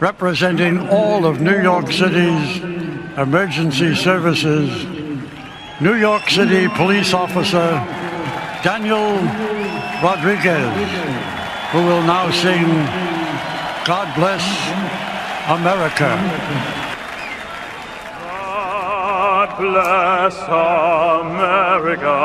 representing all of New York City's emergency services, New York City Police Officer Daniel Rodriguez, who will now sing God Bless America. God bless America,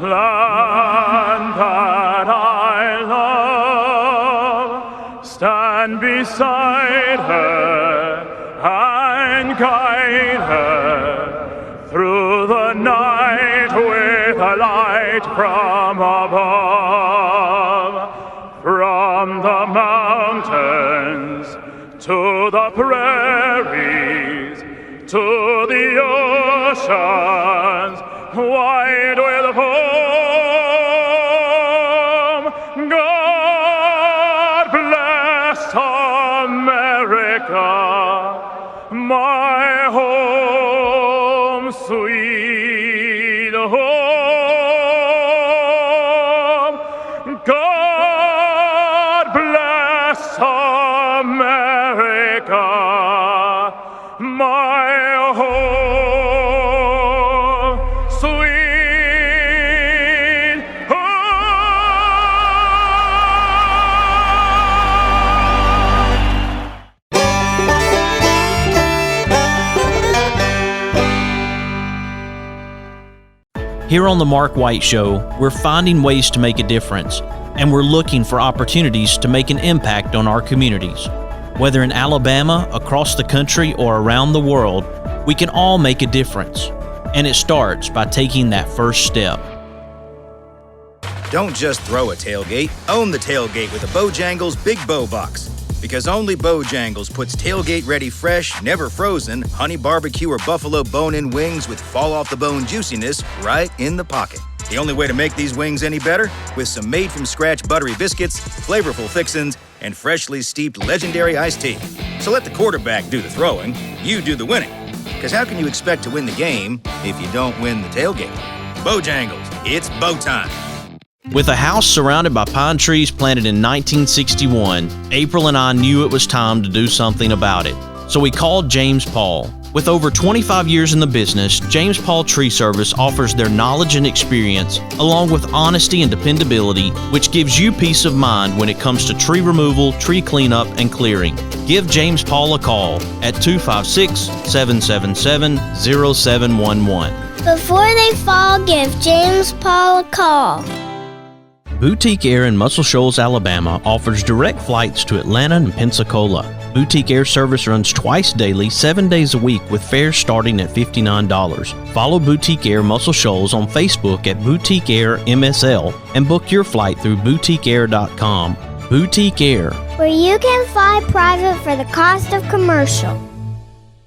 land that I love. Stand beside her and guide her through the night with a light from above. From the mountains to the prairies, to the oceans wide with foam. God bless America, my home, sweet home. God bless America, my home, sweet home. Here on The Mark White Show, we're finding ways to make a difference, and we're looking for opportunities to make an impact on our communities. Whether in Alabama, across the country, or around the world, we can all make a difference. And it starts by taking that first step. Don't just throw a tailgate, own the tailgate with a Bojangles Big Bow Box. Because only Bojangles puts tailgate-ready fresh, never frozen, honey barbecue or buffalo bone-in wings with fall-off-the-bone juiciness right in the pocket. The only way to make these wings any better? With some made-from-scratch buttery biscuits, flavorful fixins, and freshly steeped legendary iced tea. So let the quarterback do the throwing, you do the winning. Because how can you expect to win the game if you don't win the tailgate? Bojangles, it's bow time. With a house surrounded by pine trees planted in 1961, April and I knew it was time to do something about it. So we called James Paul. With over 25 years in the business, James Paul Tree Service offers their knowledge and experience, along with honesty and dependability, which gives you peace of mind when it comes to tree removal, tree cleanup, and clearing. Give James Paul a call at 256-777-0711. Before they fall, give James Paul a call. Boutique Air in Muscle Shoals, Alabama offers direct flights to Atlanta and Pensacola. Boutique Air service runs twice daily, 7 days a week with fares starting at $59. Follow Boutique Air Muscle Shoals on Facebook at Boutique Air MSL and book your flight through boutiqueair.com. Boutique Air, where you can fly private for the cost of commercial.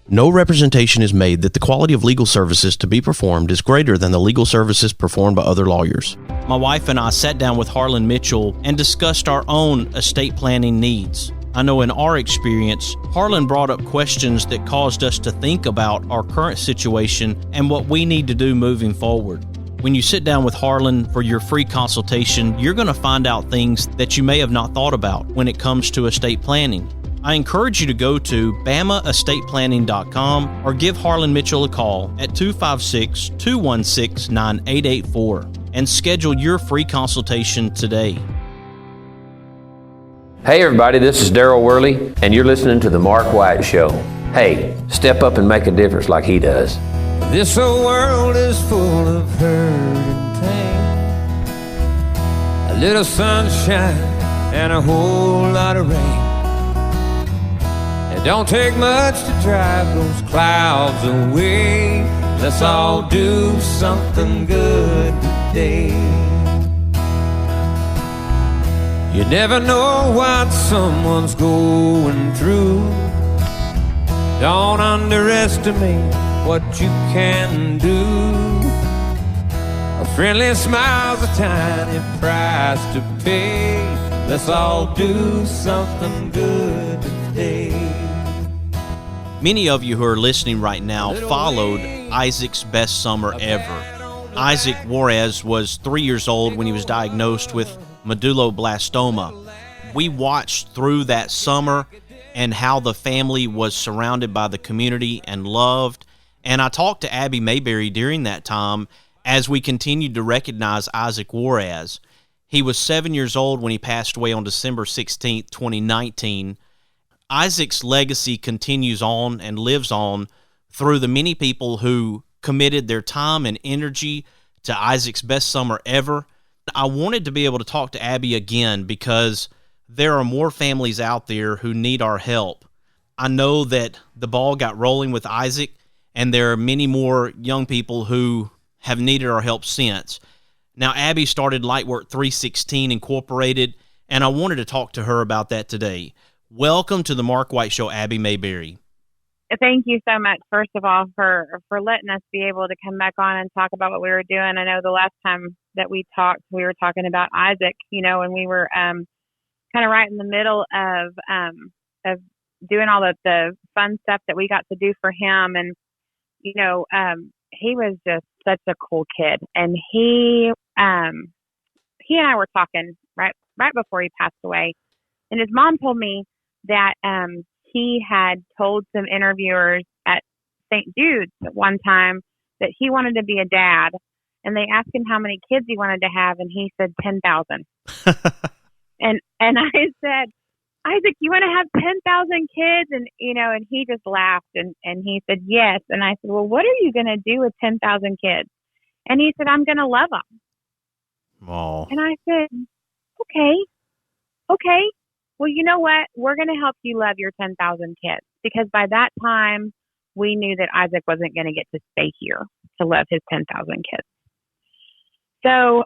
No representation is made that the quality of legal services to be performed is greater than the legal services performed by other lawyers. My wife and I sat down with Harlan Mitchell and discussed our own estate planning needs. I know in our experience, Harlan brought up questions that caused us to think about our current situation and what we need to do moving forward. When you sit down with Harlan for your free consultation, you're going to find out things that you may have not thought about when it comes to estate planning. I encourage you to go to BamaEstatePlanning.com or give Harlan Mitchell a call at 256-216-9884 and schedule your free consultation today. Hey everybody, this is Daryl Worley, and you're listening to The Mark White Show. Hey, step up and make a difference like he does. This old world is full of hurt and pain, a little sunshine and a whole lot of rain. It don't take much to drive those clouds away. Let's all do something good today. You never know what someone's going through. Don't underestimate what you can do. A friendly smile's a tiny price to pay. Let's all do something good today. Many of you who are listening right now followed Isaac's best summer ever. Isaac Juarez was 3 years old when he was diagnosed with medulloblastoma. We watched through that summer and how the family was surrounded by the community and loved. And I talked to Abbie Maberry during that time as we continued to recognize Isaac Juarez. He was 7 years old when he passed away on December 16th, 2019. Isaac's legacy continues on and lives on through the many people who committed their time and energy to Isaac's best summer ever. I wanted to be able to talk to Abbie again because there are more families out there who need our help. I know that the ball got rolling with Isaac, and there are many more young people who have needed our help since. Now, Abbie started Lightwork 316 Incorporated, and I wanted to talk to her about that today. Welcome to the Mark White Show, Abbie Maberry. Thank you so much, first of all, for letting us be able to come back on and talk about what we were doing. I know the last time that we talked, we were talking about Isaac, and we were kind of right in the middle of doing all the fun stuff that we got to do for him. And, he was just such a cool kid. And he and I were talking right before he passed away. And his mom told me that he had told some interviewers at St. Jude's at one time that he wanted to be a dad. And they asked him how many kids he wanted to have, and he said 10,000. and I said, Isaac, you want to have 10,000 kids? And, and he just laughed and he said, yes. And I said, well, what are you going to do with 10,000 kids? And he said, I'm going to love them. Oh. And I said, okay. Well, you know what? We're going to help you love your 10,000 kids, because by that time we knew that Isaac wasn't going to get to stay here to love his 10,000 kids. So,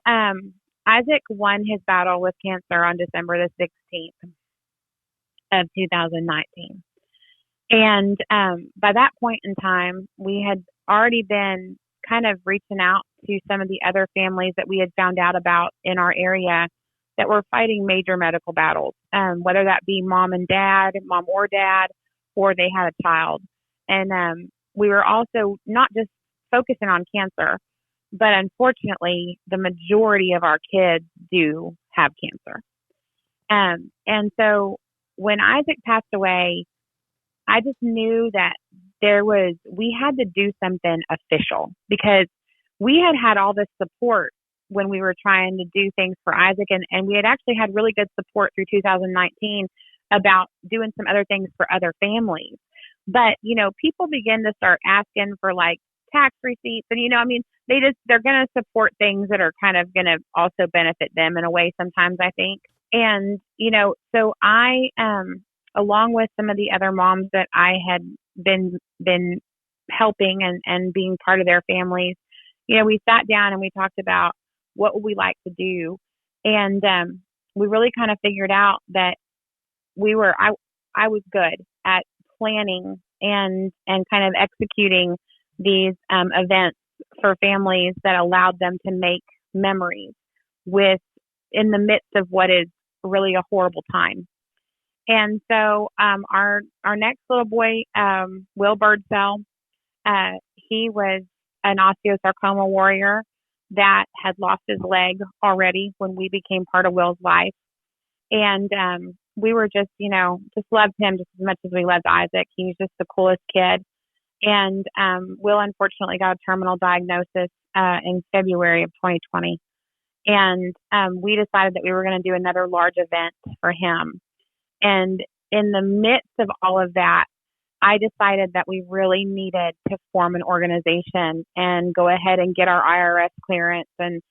Isaac won his battle with cancer on December the 16th of 2019. And by that point in time, we had already been kind of reaching out to some of the other families that we had found out about in our area that were fighting major medical battles, whether that be mom or dad, or they had a child. And we were also not just focusing on cancer, but unfortunately, the majority of our kids do have cancer. And so when Isaac passed away, I just knew that we had to do something official, because we had all this support when we were trying to do things for Isaac. And we had actually had really good support through 2019 about doing some other things for other families. But, people begin to start asking for like tax receipts. And, they're going to support things that are kind of going to also benefit them in a way sometimes, I think. And, so I, along with some of the other moms that I had been helping and being part of their families, we sat down and we talked about what would we like to do. And we really kind of figured out that I was good at planning and kind of executing these events for families that allowed them to make memories in the midst of what is really a horrible time. And so our next little boy, Will Birdsell, he was an osteosarcoma warrior that had lost his leg already when we became part of Will's life. And we were just loved him just as much as we loved Isaac. He was just the coolest kid. And Will unfortunately got a terminal diagnosis in February of 2020. And we decided that we were going to do another large event for him. And in the midst of all of that, I decided that we really needed to form an organization and go ahead and get our IRS clearance and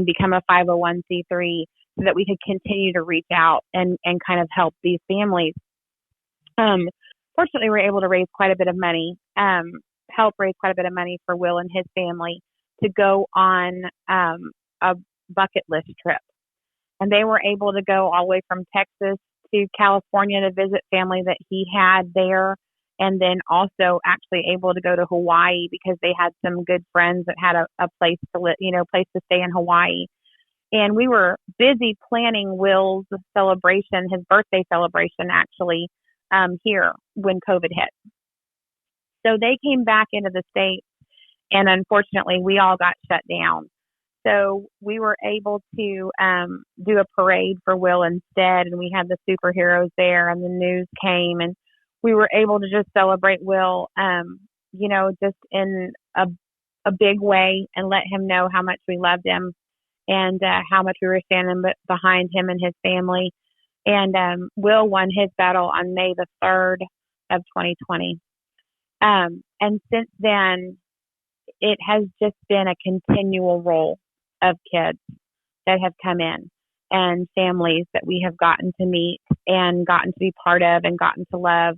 become a 501c3 so that we could continue to reach out and kind of help these families. Fortunately, we were able to raise quite a bit of money, help raise quite a bit of money for Will and his family to go on a bucket list trip. And they were able to go all the way from Texas to California to visit family that he had there, and then also actually able to go to Hawaii because they had some good friends that had a place to live, place to stay in Hawaii. And we were busy planning Will's celebration, his birthday celebration, actually, here when COVID hit. So they came back into the States, and unfortunately, we all got shut down. So we were able to do a parade for Will instead, and we had the superheroes there, and the news came, and we were able to just celebrate Will, just in a big way, and let him know how much we loved him and how much we were standing behind him and his family. And Will won his battle on May the 3rd of 2020. And since then, it has just been a continual roll of kids that have come in and families that we have gotten to meet and gotten to be part of and gotten to love.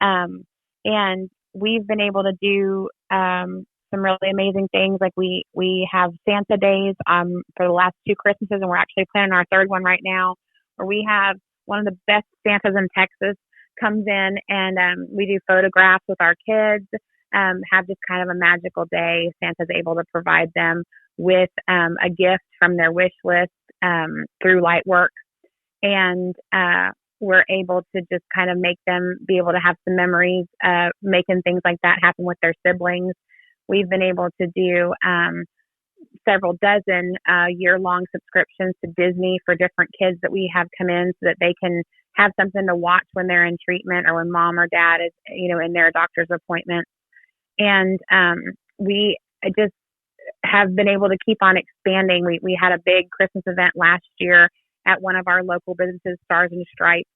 And we've been able to do some really amazing things. Like we have Santa days for the last 2 Christmases, and we're actually planning our 3rd one right now, where we have one of the best Santas in Texas comes in, and we do photographs with our kids, have just kind of a magical day. Santa's able to provide them with a gift from their wish list through Lightwork, and we're able to just kind of make them be able to have some memories, making things like that happen with their siblings. We've been able to do several dozen year-long subscriptions to Disney for different kids that we have come in, so that they can have something to watch when they're in treatment or when mom or dad is, in their doctor's appointment. And we just have been able to keep on expanding. We had a big Christmas event last year at one of our local businesses, Stars and Stripes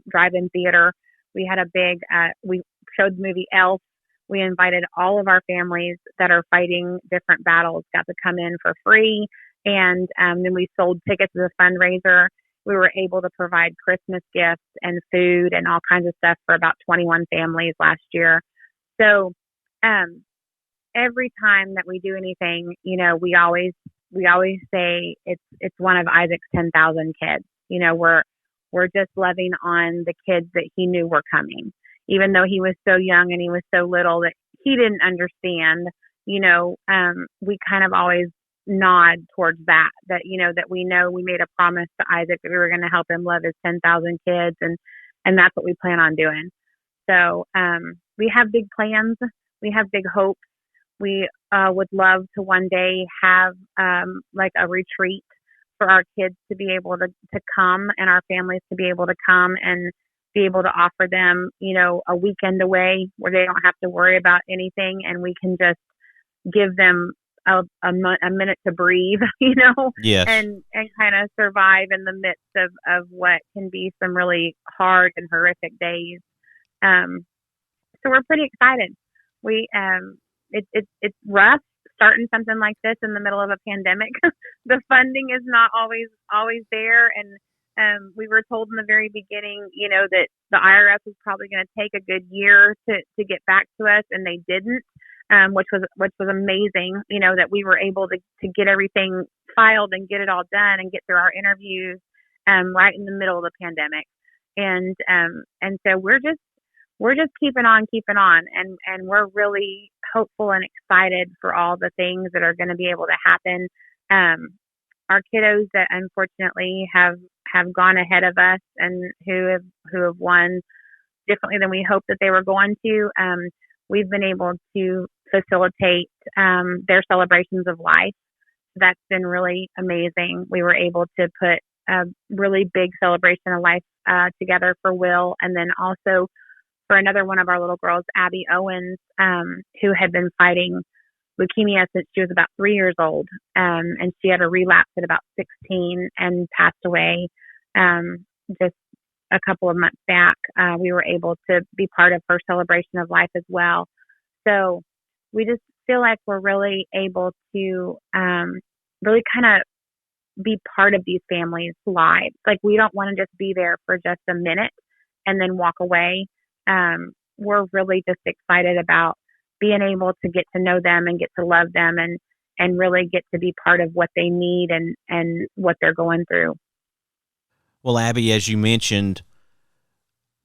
drive-in theater. We had a big, we showed the movie Elf. We invited all of our families that are fighting different battles, got to come in for free. And then we sold tickets as a fundraiser. We were able to provide Christmas gifts and food and all kinds of stuff for about 21 families last year. So every time that we do anything, we always say it's one of Isaac's 10,000 kids. We're just loving on the kids that he knew were coming, even though he was so young and he was so little that he didn't understand. We kind of always nod towards that we know we made a promise to Isaac that we were going to help him love his 10,000 kids, and that's what we plan on doing. So we have big plans. We have big hopes. We would love to one day have like a retreat for our kids to be able to come, and our families to be able to come and be able to offer them, a weekend away where they don't have to worry about anything, and we can just give them a minute to breathe, Yes. and kind of survive in the midst of what can be some really hard and horrific days. So we're pretty excited. It's rough starting something like this in the middle of a pandemic. The funding is not always there, and we were told in the very beginning, that the IRS was probably going to take a good year to get back to us, and they didn't, which was amazing. That we were able to get everything filed and get it all done and get through our interviews right in the middle of the pandemic, and so we're just keeping on, and we're really hopeful and excited for all the things that are going to be able to happen. Our kiddos that unfortunately have gone ahead of us and who have won differently than we hoped that they were going to, we've been able to facilitate their celebrations of life. That's been really amazing. We were able to put a really big celebration of life together for Will, and then also for another one of our little girls, Abby Owen, who had been fighting leukemia since she was about 3 years old. And she had a relapse at about 16 and passed away just a couple of months back. We were able to be part of her celebration of life as well. So we just feel like we're really able to really kind of be part of these families' lives. Like, we don't want to just be there for just a minute and then walk away. We're really just excited about being able to get to know them and get to love them and really get to be part of what they need and what they're going through. Well, Abby, as you mentioned,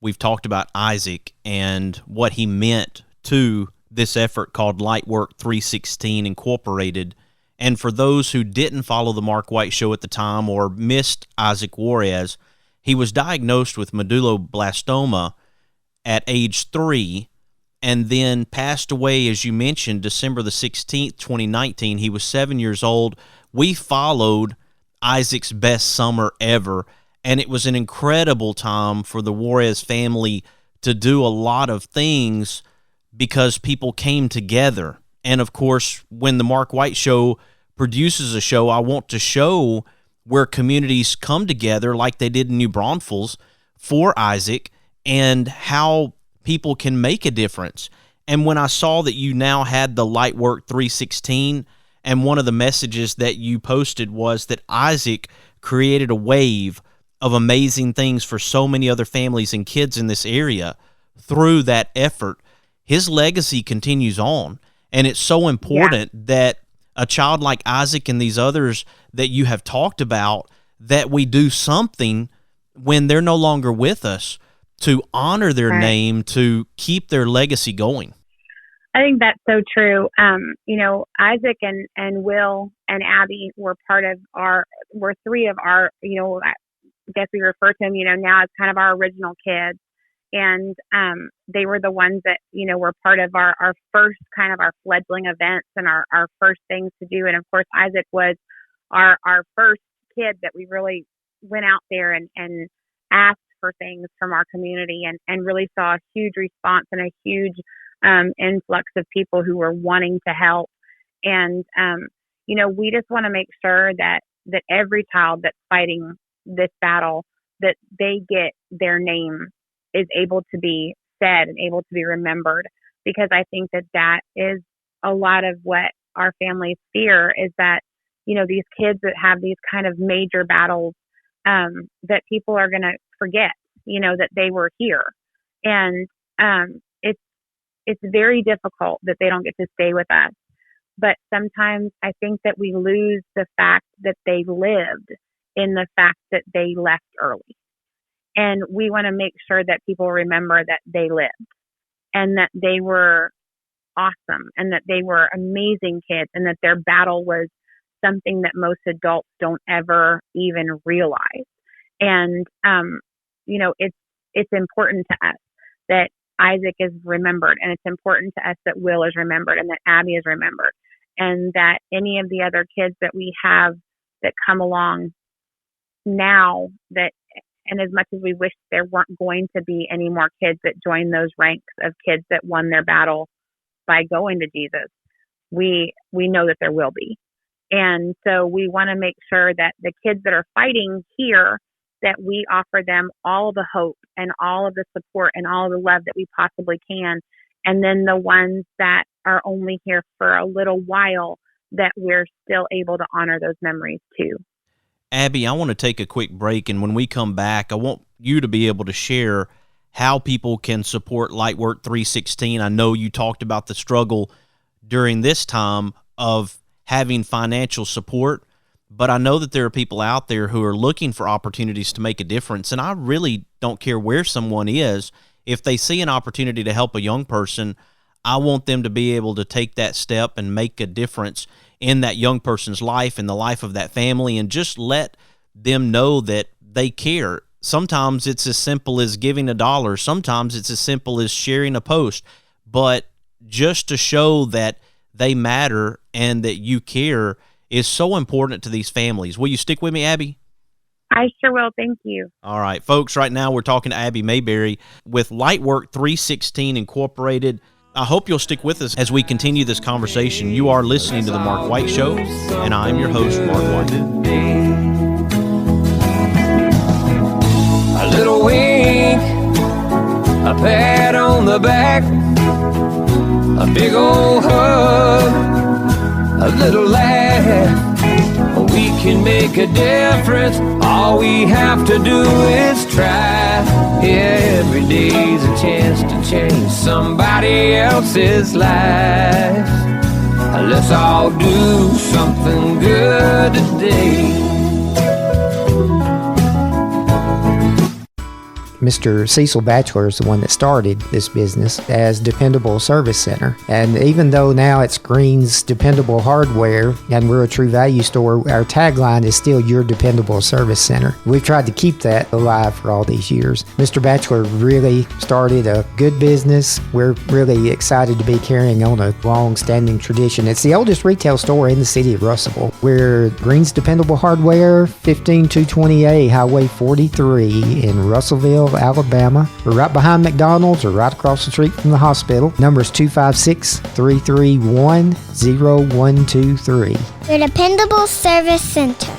we've talked about Isaac and what he meant to this effort called Lightwork 316 Incorporated. And for those who didn't follow the Mark White Show at the time or missed Isaac Juarez, he was diagnosed with medulloblastoma at age 3 and then passed away, as you mentioned, December the 16th, 2019. He was 7 years old. We followed Isaac's best summer ever, and it was an incredible time for the Juarez family to do a lot of things because people came together. And of course, when the Mark White Show produces a show, I want to show where communities come together like they did in New Braunfels for Isaac and how people can make a difference. And when I saw that you now had the Lightwork 316, and one of the messages that you posted was that Isaac created a wave of amazing things for so many other families and kids in this area through that effort, his legacy continues on. And it's so important that a child like Isaac and these others that you have talked about, that we do something when they're no longer with us to honor their name, to keep their legacy going. I think that's so true. Isaac and Will and Abby were three of our, I guess we refer to them, now as kind of our original kids. And they were the ones that, were part of our first kind of our fledgling events and our first things to do. And of course, Isaac was our first kid that we really went out there and asked for things from our community and really saw a huge response and a huge influx of people who were wanting to help. And, we just want to make sure that every child that's fighting this battle, that they get their name is able to be said and able to be remembered, because I think that is a lot of what our families fear, is that, these kids that have these kind of major battles, that people are going to forget, that they were here. And it's very difficult that they don't get to stay with us. But sometimes I think that we lose the fact that they lived in the fact that they left early. And we want to make sure that people remember that they lived and that they were awesome and that they were amazing kids and that their battle was something that most adults don't ever even realize. And, it's important to us that Isaac is remembered, and it's important to us that Will is remembered and that Abby is remembered, and that any of the other kids that we have that come along now, and as much as we wish there weren't going to be any more kids that join those ranks of kids that won their battle by going to Jesus, we know that there will be. And so we want to make sure that the kids that are fighting here, that we offer them all the hope and all of the support and all of the love that we possibly can. And then the ones that are only here for a little while, that we're still able to honor those memories too. Abby, I want to take a quick break, and when we come back, I want you to be able to share how people can support Lightwork 316. I know you talked about the struggle during this time of having financial support, but I know that there are people out there who are looking for opportunities to make a difference, and I really don't care where someone is. If they see an opportunity to help a young person, I want them to be able to take that step and make a difference in that young person's life and the life of that family, and just let them know that they care. Sometimes it's as simple as giving $1. Sometimes it's as simple as sharing a post, but just to show that they matter and that you care is so important to these families. Will you stick with me, Abby? I sure will. Thank you. All right, folks, right now we're talking to Abbie Maberry with Lightwork 316 Incorporated. I hope you'll stick with us as we continue this conversation. You are listening to The Mark White Show, and I'm your host, Mark White. A little wink, a pat on the back, a big old hug, a little laugh. We can make a difference. All we have to do is try. Yeah, every day's a chance to change somebody else's life. Let's all do something good today. Mr. Cecil Batchelor is the one that started this business as Dependable Service Center. And even though now it's Green's Dependable Hardware and we're a True Value store, our tagline is still Your Dependable Service Center. We've tried to keep that alive for all these years. Mr. Batchelor really started a good business. We're really excited to be carrying on a long-standing tradition. It's the oldest retail store in the city of Russellville. We're Green's Dependable Hardware, 15220A Highway 43 in Russellville, Alabama. We're right behind McDonald's or right across the street from the hospital. Number is 256-331-0123. Your dependable service center.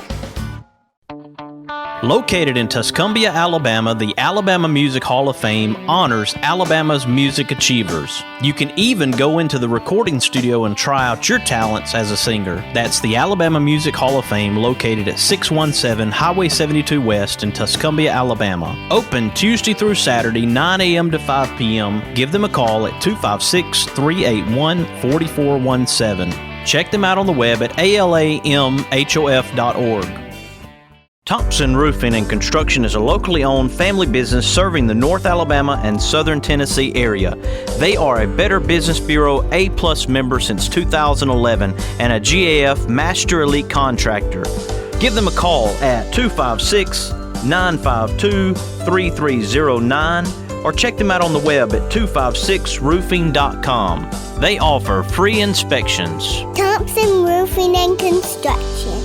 Located in Tuscumbia, Alabama, the Alabama Music Hall of Fame honors Alabama's music achievers. You can even go into the recording studio and try out your talents as a singer. That's the Alabama Music Hall of Fame, located at 617 Highway 72 West in Tuscumbia, Alabama. Open Tuesday through Saturday, 9 a.m. to 5 p.m. Give them a call at 256-381-4417. Check them out on the web at alamhof.org. Thompson Roofing and Construction is a locally owned family business serving the North Alabama and Southern Tennessee area. They are a Better Business Bureau A+ member since 2011 and a GAF Master Elite Contractor. Give them a call at 256-952-3309 or check them out on the web at 256roofing.com. They offer free inspections. Thompson Roofing and Construction.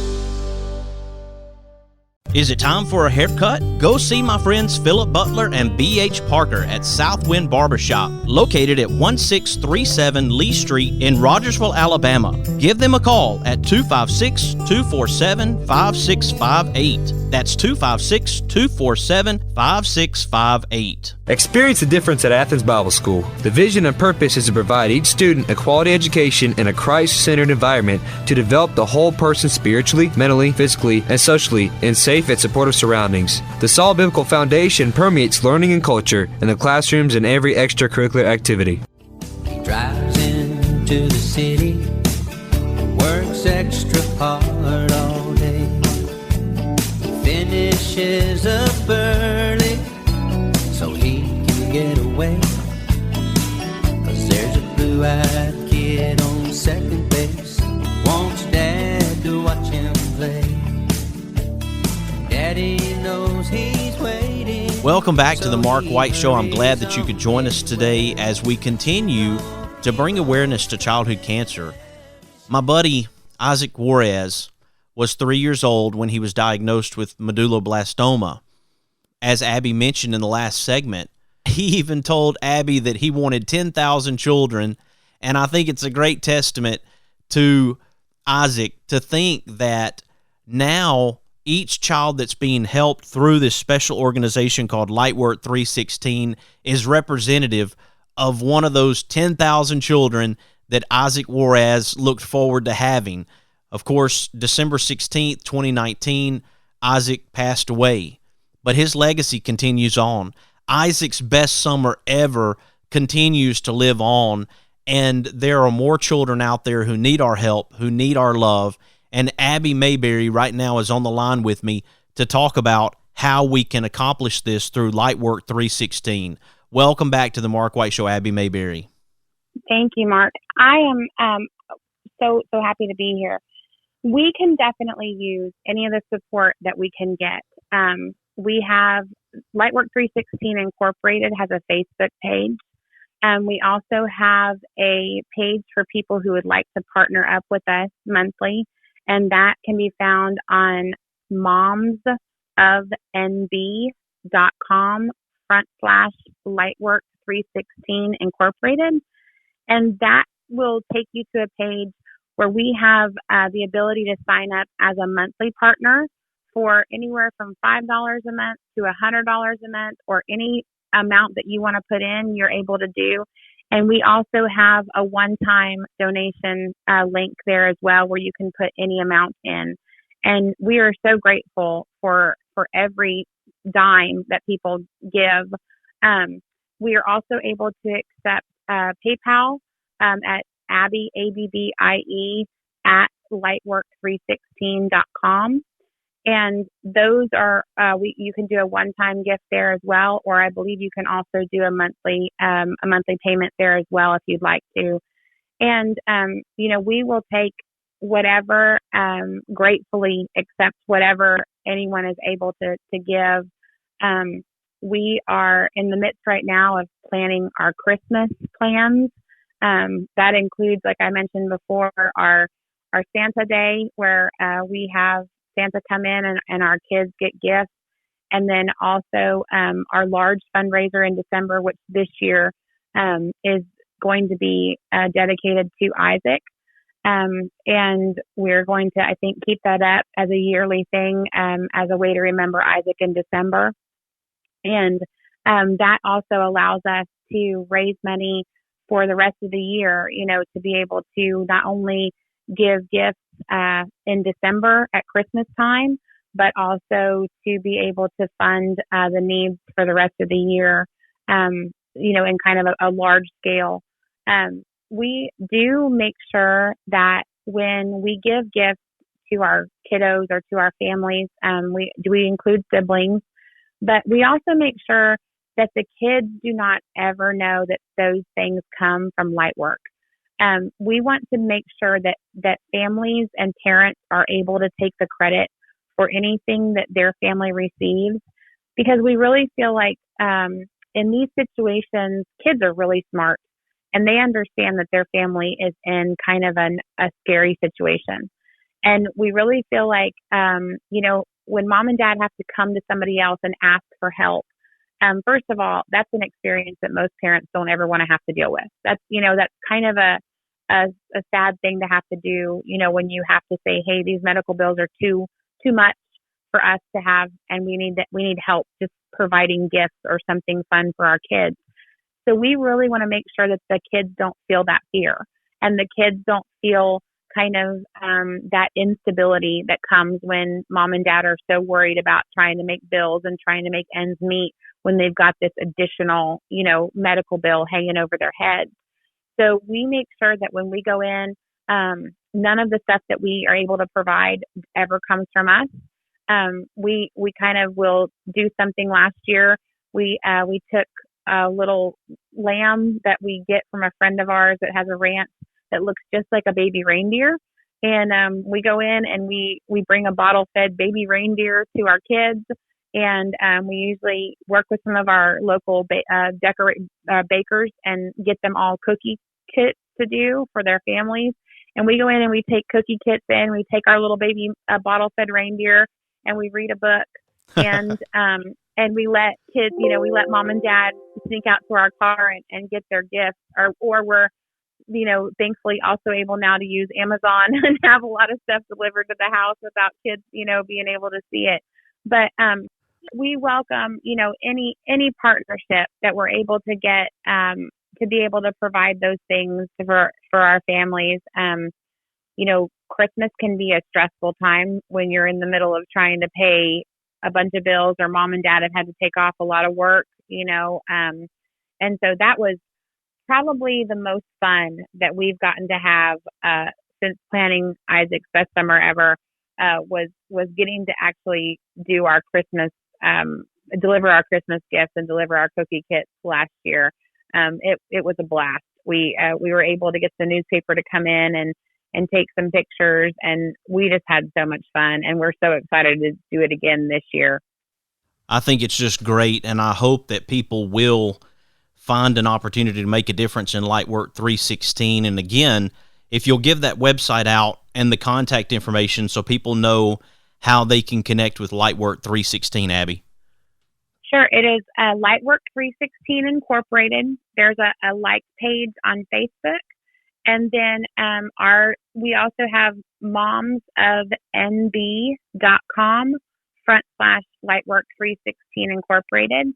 Is it time for a haircut? Go see my friends Philip Butler and B.H. Parker at Southwind Barbershop, located at 1637 Lee Street in Rogersville, Alabama. Give them a call at 256-247-5658. That's 256-247-5658. Experience the difference at Athens Bible School. The vision and purpose is to provide each student a quality education in a Christ-centered environment to develop the whole person spiritually, mentally, physically, and socially in safe and supportive surroundings. The solid biblical foundation permeates learning and culture in the classrooms and every extracurricular activity. He drives into the city, works extra hard all day, finishes up early so he can get away, 'cause there's a blue-eyed kid on second base, wants dad to watch him play. Daddy knows he's waiting. Welcome back to the Mark White Show. I'm glad that you could join us today as we continue to bring awareness to childhood cancer. My buddy Isaac Juarez was 3 years old when he was diagnosed with medulloblastoma. As Abby mentioned in the last segment, he even told Abby that he wanted 10,000 children, and I think it's a great testament to Isaac to think that now each child that's being helped through this special organization called Lightwork 316 is representative of one of those 10,000 children that Isaac Juarez looked forward to having. Of course, December 16th, 2019, Isaac passed away, but his legacy continues on. Isaac's best summer ever continues to live on, and there are more children out there who need our help, who need our love, and Abbie Maberry right now is on the line with me to talk about how we can accomplish this through Lightwork 316. Welcome back to the Mark White Show, Abbie Maberry. Thank you, Mark. I am so happy to be here. We can definitely use any of the support that we can get. We have Lightwork 316 Incorporated has a Facebook page. We also have a page for people who would like to partner up with us monthly, and that can be found on momsofnb.com/Lightwork 316 Incorporated. And that will take you to a page where we have the ability to sign up as a monthly partner for anywhere from $5 a month to $100 a month, or any amount that you want to put in, you're able to do. And we also have a one-time donation link there as well, where you can put any amount in. And we are so grateful for every dime that people give. We are also able to accept PayPal at Abbie, ABBIE, at lightwork316.com. And those are, you can do a one-time gift there as well, or I believe you can also do a monthly payment there as well if you'd like to. And, we will take whatever, gratefully accept whatever anyone is able to give. We are in the midst right now of planning our Christmas plans. That includes, like I mentioned before, our Santa Day, where we have Santa come in and our kids get gifts. And then also our large fundraiser in December, which this year is going to be dedicated to Isaac. And we're going to, I think, keep that up as a yearly thing as a way to remember Isaac in December. And that also allows us to raise money for the rest of the year, to be able to not only give gifts in December at Christmas time, but also to be able to fund the needs for the rest of the year, in kind of a large scale. We do make sure that when we give gifts to our kiddos or to our families, we include siblings, but we also make sure that the kids do not ever know that those things come from Lightwork. We want to make sure that families and parents are able to take the credit for anything that their family receives, because we really feel like in these situations, kids are really smart and they understand that their family is in kind of a scary situation. And we really feel like, when mom and dad have to come to somebody else and ask for help, first of all, that's an experience that most parents don't ever want to have to deal with. That's kind of a sad thing to have to do, when you have to say, hey, these medical bills are too much for us to have, and we need help just providing gifts or something fun for our kids. So we really want to make sure that the kids don't feel that fear, and the kids don't feel kind of that instability that comes when mom and dad are so worried about trying to make bills and trying to make ends meet when they've got this additional, medical bill hanging over their heads. So we make sure that when we go in, none of the stuff that we are able to provide ever comes from us. We kind of will do something. Last year, we took a little lamb that we get from a friend of ours that has a ranch that looks just like a baby reindeer. And we go in and we bring a bottle-fed baby reindeer to our kids. And we usually work with some of our local bakers and get them all cookie kits to do for their families. And we go in and we take cookie kits in. We take our little baby bottle-fed reindeer and we read a book. And and we let kids, we let mom and dad sneak out to our car and get their gifts. Or we're, thankfully also able now to use Amazon and have a lot of stuff delivered to the house without kids, being able to see it. But we welcome, any partnership that we're able to get to be able to provide those things for our families. Christmas can be a stressful time when you're in the middle of trying to pay a bunch of bills, or mom and dad have had to take off a lot of work, and so that was probably the most fun that we've gotten to have since planning Isaac's best summer ever, was getting to actually do our Christmas, deliver our Christmas gifts and deliver our cookie kits last year. It was a blast. We were able to get the newspaper to come in and take some pictures, and we just had so much fun, and we're so excited to do it again this year. I think it's just great, and I hope that people will find an opportunity to make a difference in Lightwork 316. And again, if you'll give that website out and the contact information so people know how they can connect with Lightwork 316, Abby. Sure. It is Lightwork 316 Incorporated. There's a like page on Facebook. And then we also have momsofnb.com/Lightwork 316 Incorporated.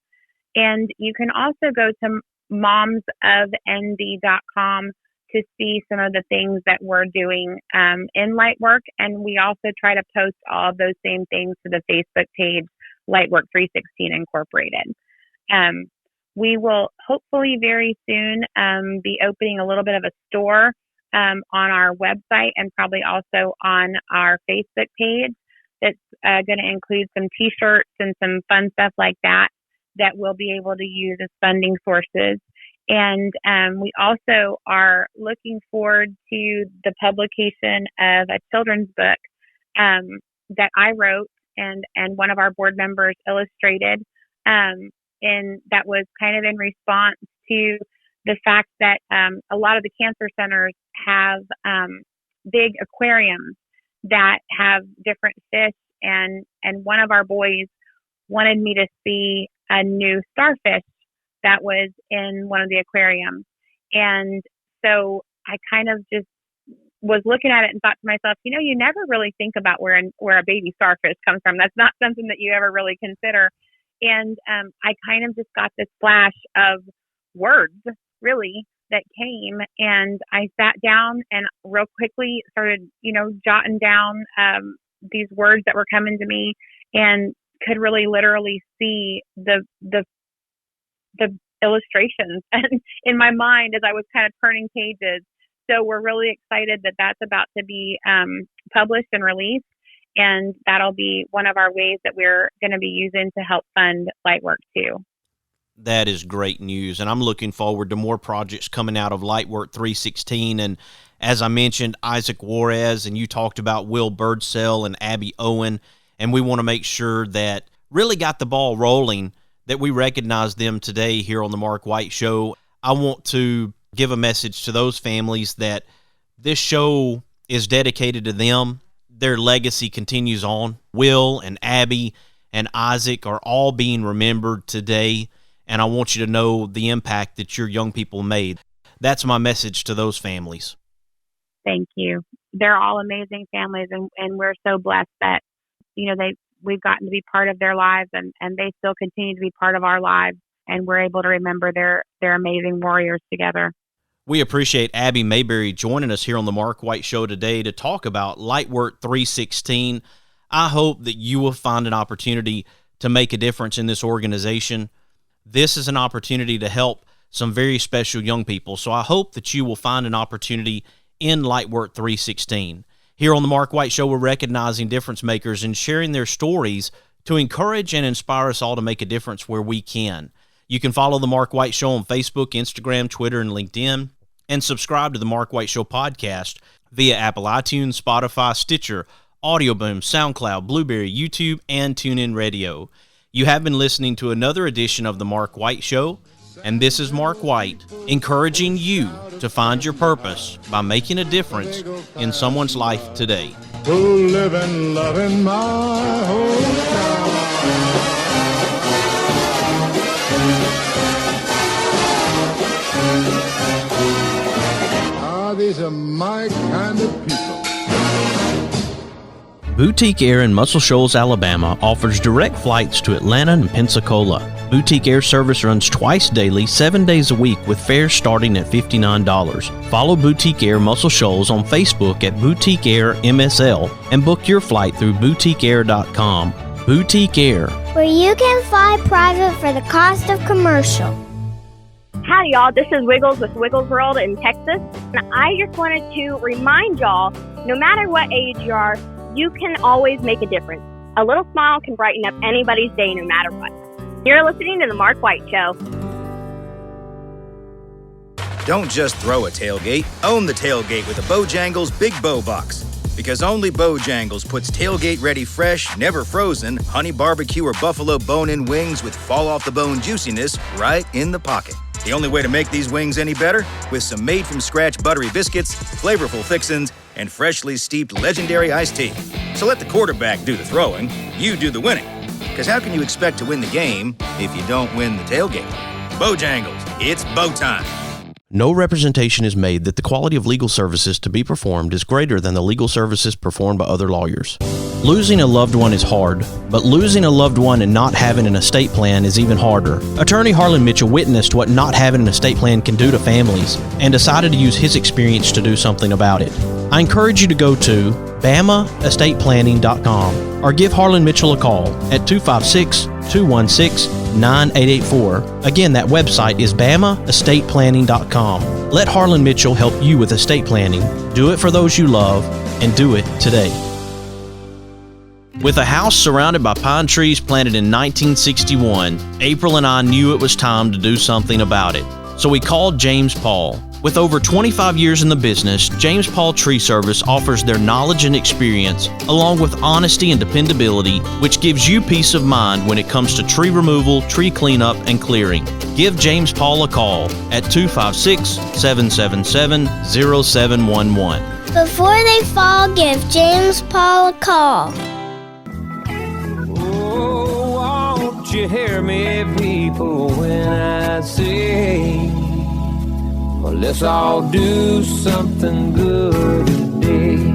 And you can also go to momsofnb.com to see some of the things that we're doing in Lightwork. And we also try to post all of those same things to the Facebook page, Lightwork 316 Incorporated. We will hopefully very soon be opening a little bit of a store on our website and probably also on our Facebook page that's going to include some T-shirts and some fun stuff like that we'll be able to use as funding sources. And we also are looking forward to the publication of a children's book that I wrote and one of our board members illustrated. And that was kind of in response to the fact that a lot of the cancer centers have big aquariums that have different fish. And one of our boys wanted me to see a new starfish that was in one of the aquariums. And so I kind of just was looking at it and thought to myself, you never really think about where a baby starfish comes from. That's not something that you ever really consider. And I kind of just got this flash of words, really, that came. And I sat down and real quickly started, jotting down these words that were coming to me, and could really literally see the illustrations in my mind as I was kind of turning pages. So we're really excited that that's about to be published and released, and that'll be one of our ways that we're going to be using to help fund Lightwork too. That is great news, and I'm looking forward to more projects coming out of Lightwork 316. And as I mentioned, Isaac Juarez, and you talked about Will Birdsell and Abby Owen, and we want to make sure that really got the ball rolling, that we recognize them today here on the Mark White Show. I want to give a message to those families that this show is dedicated to them. Their legacy continues on. Will and Abby and Isaac are all being remembered today, and I want you to know the impact that your young people made. That's my message to those families. Thank you. They're all amazing families, and we're so blessed that, we've gotten to be part of their lives, and they still continue to be part of our lives, and we're able to remember their amazing warriors together. We appreciate Abbie Maberry joining us here on the Mark White Show today to talk about Lightwork 316. I hope that you will find an opportunity to make a difference in this organization. This is an opportunity to help some very special young people, so I hope that you will find an opportunity in Lightwork 316. Here on the Mark White Show, we're recognizing difference makers and sharing their stories to encourage and inspire us all to make a difference where we can. You can follow the Mark White Show on Facebook, Instagram, Twitter, and LinkedIn, and subscribe to the Mark White Show podcast via Apple iTunes, Spotify, Stitcher, Audioboom, SoundCloud, Blueberry, YouTube, and TuneIn Radio. You have been listening to another edition of the Mark White Show, and this is Mark White, encouraging you to find your purpose by making a difference in someone's life today. Who live and love in my hometown. These are my kind of people. Boutique Air in Muscle Shoals, Alabama offers direct flights to Atlanta and Pensacola. Boutique Air service runs twice daily, 7 days a week, with fares starting at $59. Follow Boutique Air Muscle Shoals on Facebook at Boutique Air MSL and book your flight through boutiqueair.com. Boutique Air, where you can fly private for the cost of commercial. Howdy, y'all. This is Wiggles with Wiggles World in Texas. And I just wanted to remind y'all, no matter what age you are, you can always make a difference. A little smile can brighten up anybody's day, no matter what. You're listening to The Mark White Show. Don't just throw a tailgate. Own the tailgate with a Bojangles Big Bow Box. Because only Bojangles puts tailgate-ready fresh, never frozen, honey barbecue or buffalo bone-in wings with fall-off-the-bone juiciness right in the pocket. The only way to make these wings any better? With some made-from-scratch buttery biscuits, flavorful fixins, and freshly steeped legendary iced tea. So let the quarterback do the throwing, you do the winning. Because how can you expect to win the game if you don't win the tailgate? Bojangles, it's bow time. No representation is made that the quality of legal services to be performed is greater than the legal services performed by other lawyers. Losing a loved one is hard, but losing a loved one and not having an estate plan is even harder. Attorney Harlan Mitchell witnessed what not having an estate plan can do to families and decided to use his experience to do something about it. I encourage you to go to BamaEstatePlanning.com or give Harlan Mitchell a call at 256-216-9884. Again, that website is BamaEstatePlanning.com. Let Harlan Mitchell help you with estate planning. Do it for those you love, and do it today. With a house surrounded by pine trees planted in 1961, April and I knew it was time to do something about it. So we called James Paul. With over 25 years in the business, James Paul Tree Service offers their knowledge and experience, along with honesty and dependability, which gives you peace of mind when it comes to tree removal, tree cleanup, and clearing. Give James Paul a call at 256-777-0711. Before they fall, give James Paul a call. Oh, you hear me, people, when I say, well, let's all do something good today.